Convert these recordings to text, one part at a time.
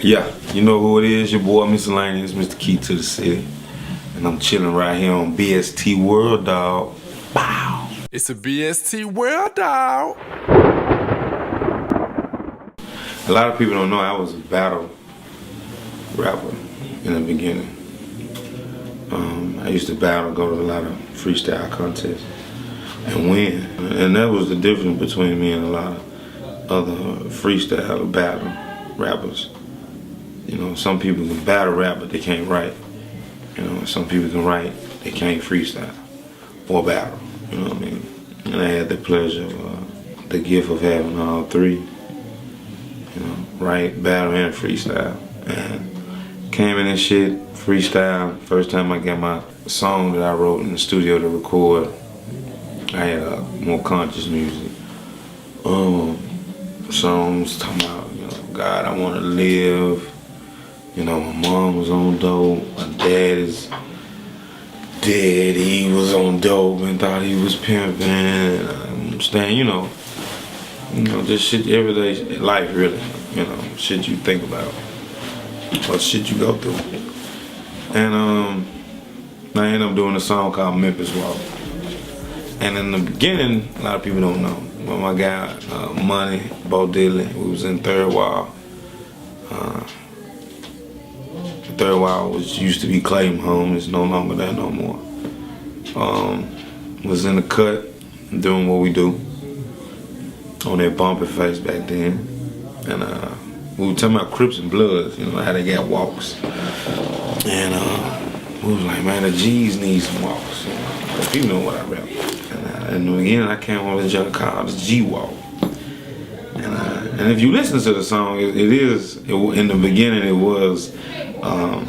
Yeah, you know who it is, your boy Miscellaneous, Mr. Key to the City. And I'm chilling right here on BST World, dog. Bow. It's a BST world, dog. A lot of people don't know I was a battle rapper in the beginning. I used to battle, go to a lot of freestyle contests and win. And that was the difference between me and a lot of other freestyle battle rappers. You know, some people can battle rap, but they can't write. You know, some people can write, they can't freestyle or battle. You know what I mean? And I had the pleasure of, the gift of having all three. You know, write, battle, and freestyle. And came in and shit, freestyle. First time I got my song that I wrote in the studio to record, I had more conscious music. Songs talking about, you know, God, I want to live. You know, my mom was on dope, my dad is dead, he was on dope and thought he was pimping, and I understand, you know, just shit, everyday life really, you know, shit you think about, or shit you go through. And I ended up doing a song called Memphis Walk. And in the beginning, a lot of people don't know, but my guy, Money, Bo Diddley, we was in Third Wall. Third Wall used to be Clayton home. It's no longer there no more. Was in the cut, doing what we do on that bumpy face back then. And we were talking about Crips and Bloods, you know, how they got walks. And we was like, man, the G's need some walks. You know? People know what I rap. And in the beginning, I came up with a joke called the G Walk. And if you listen to the song, in the beginning it was a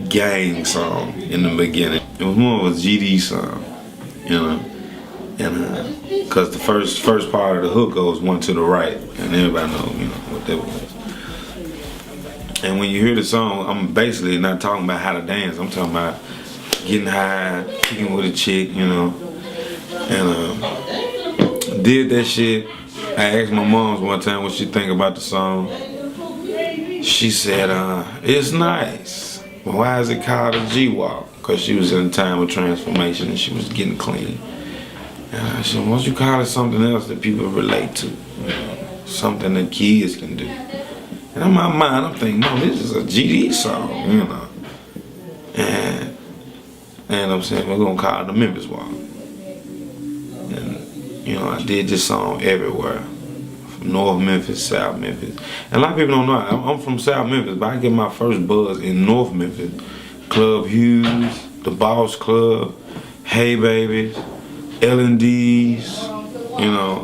gang song in the beginning. It was more of a GD song, you know, and because the first part of the hook goes one to the right, and everybody knows, you know, what that was. And when you hear the song, I'm basically not talking about how to dance. I'm talking about getting high, kicking with a chick, you know, and did that shit. I asked my mom one time what she think about the song. She said, it's nice, but why is it called a G-Walk? Because she was in a time of transformation and she was getting clean. And I said, why don't you call it something else that people relate to? You know, something that kids can do. And in my mind, I'm thinking, no, this is a GD song, you know. And I'm saying, we're going to call it the Memphis Walk. And, you know, I did this song everywhere. North Memphis, South Memphis. And a lot of people don't know, I'm from South Memphis, but I get my first buzz in North Memphis. Club Hughes, the Boss Club, Hey Babies, L&D's, you know,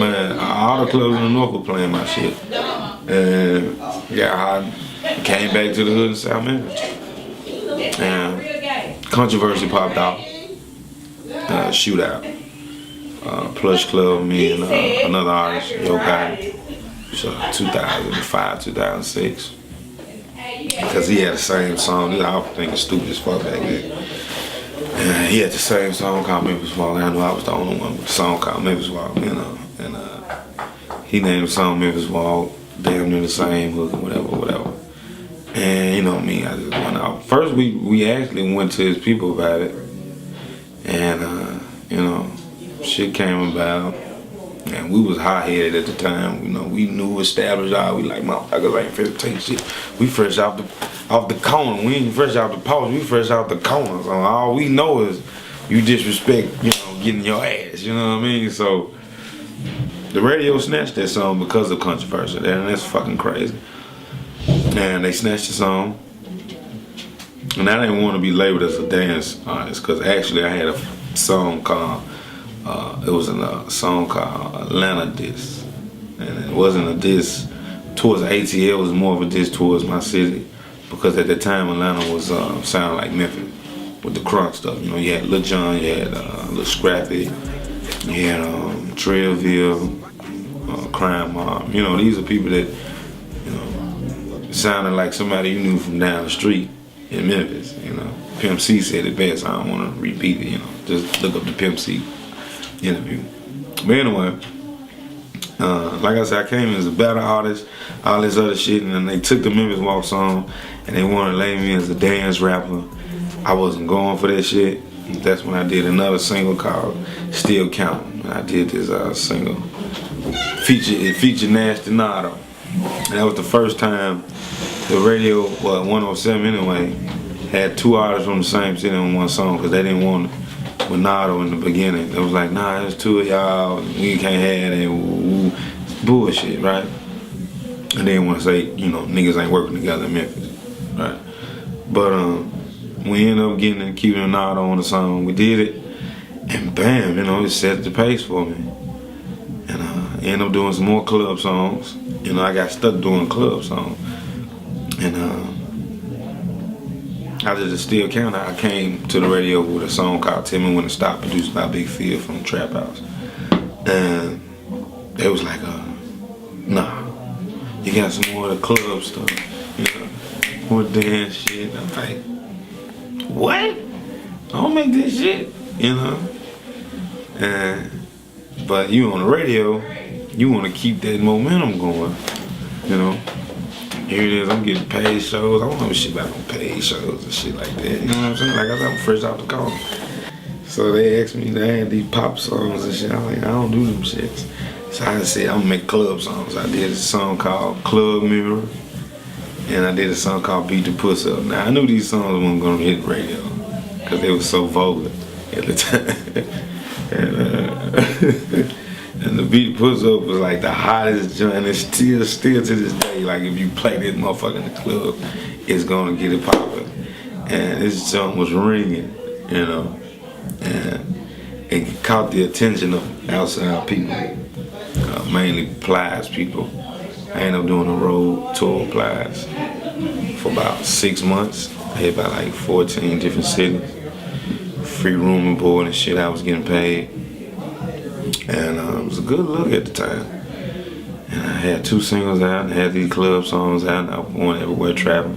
man, all the clubs in the North were playing my shit. And yeah, I came back to the hood in South Memphis. And controversy popped out, shootout. Plush Club, me and another artist, Yo Gotti, 2005, 2006. Because he had the same song. I was thinking stupid as fuck back then. And he had the same song called Memphis Walk. I knew I was the only one with the song called Memphis Walk, you know. And he named the song Memphis Walk, damn near the same hook, whatever. And you know me, I just went out. First we actually went to his people about it. And you know, shit came about, and we was hot-headed at the time. You know, we knew established all. We like, motherfuckers ain't finna take shit. We fresh off the corner. We ain't fresh off the post. We fresh off the corner. So all we know is you disrespect, you know, getting your ass. You know what I mean? So the radio snatched that song because of controversy, and that's fucking crazy. And they snatched the song, and I didn't want to be labeled as a dance artist because actually I had a song called. It was a song called Atlanta Diss. And it wasn't a diss towards ATL, it was more of a diss towards my city. Because at the time Atlanta was sounding like Memphis with the crunk stuff. You know, you had Lil Jon, you had Lil Scrappy, you had Trillville, Crime Mob. You know, these are people that, you know, sounded like somebody you knew from down the street in Memphis, you know. Pimp C said it best, I don't want to repeat it, you know. Just look up the Pimp C interview. But anyway, Like I said, I came as a battle artist, all this other shit, and then they took the Memphis Walk song and they wanted to lay me as a dance rapper. I wasn't going for that shit. That's when I did another single called Still Counting. I did this single. It featured Nasty Nardo. And that was the first time the radio, 107 anyway, had two artists from the same city on one song because they didn't want it with Nardo in the beginning. It was like, nah, there's two of y'all, we can't have that, woo, bullshit, right? And they didn't want to say, niggas ain't working together in Memphis, right? But we ended up getting and keeping Nardo on the song. We did it, and bam, it set the pace for me. And I ended up doing some more club songs. I got stuck doing club songs. And I just Still Counting. I came to the radio with a song called Tell Me When to Stop, produced by Big Phil from Trap House. And they was like, nah, you got some more of the club stuff, more dance shit. I'm like, what? I don't make this shit, But you on the radio, you want to keep that momentum going, Here it is, I'm getting paid shows. I don't know shit about no paid shows and shit like that. You know what I'm saying? Like I said, I'm fresh out the car. So they asked me to add these pop songs and shit. I'm like, I don't do them shits. So I said, I'm gonna make club songs. I did a song called Club Mirror, and I did a song called Beat the Puss Up. Now I knew these songs weren't gonna hit the radio because they were so vulgar at the time. And the Beat the Puss Up was like the hottest joint, and it's still to this day. Like if you play this motherfucker in the club, it's gonna get it poppin'. And this joint was ringing, and it caught the attention of outside people, mainly Plies people. I ended up doing a road tour of Plies for about 6 months. I hit about like 14 different cities. Free room and board and shit, I was getting paid. And it was a good look at the time. And I had 2 singles out, and had these club songs out, and I went everywhere traveling.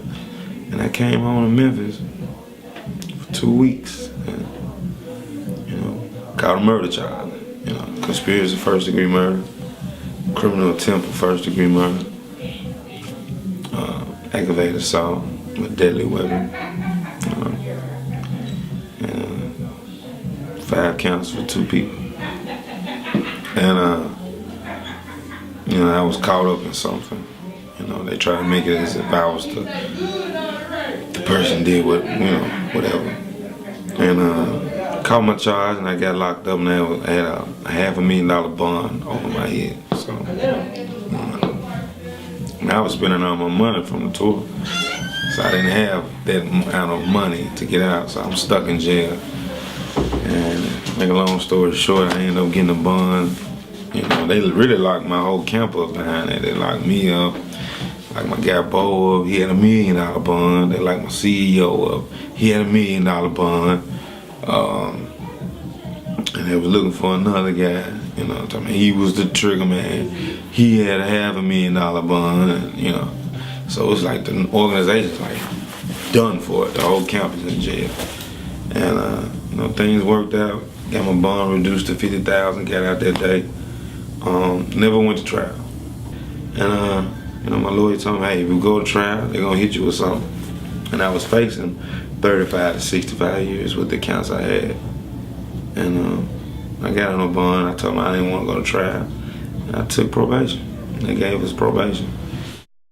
And I came home to Memphis for 2 weeks. And, got a murder charge. Conspiracy, first-degree murder, criminal attempt of first-degree murder, aggravated assault with deadly weapon, and 5 counts for 2 people. And I was caught up in something. They tried to make it as if I was the person did what, whatever. And caught my charge, and I got locked up, and I had a $500,000 bond over my head. So I was spending all my money from the tour, so I didn't have that amount of money to get out. So I'm stuck in jail. And make a long story short, I ended up getting a bond. They really locked my whole camp up behind it. They locked me up, like my guy Bo up, he had $1 million bond. They locked my CEO up, he had $1 million bond. And they was looking for another guy, he was the trigger man. He had a $500,000 bond, So it was like the organization's like done for it. The whole camp is in jail. And things worked out. Got my bond reduced to $50,000. Got out that day. Never went to trial. And my lawyer told me, hey, if you go to trial, they're gonna hit you with something. And I was facing 35 to 65 years with the counts I had. And I got on a bond. I told them I didn't want to go to trial. And I took probation. They gave us probation.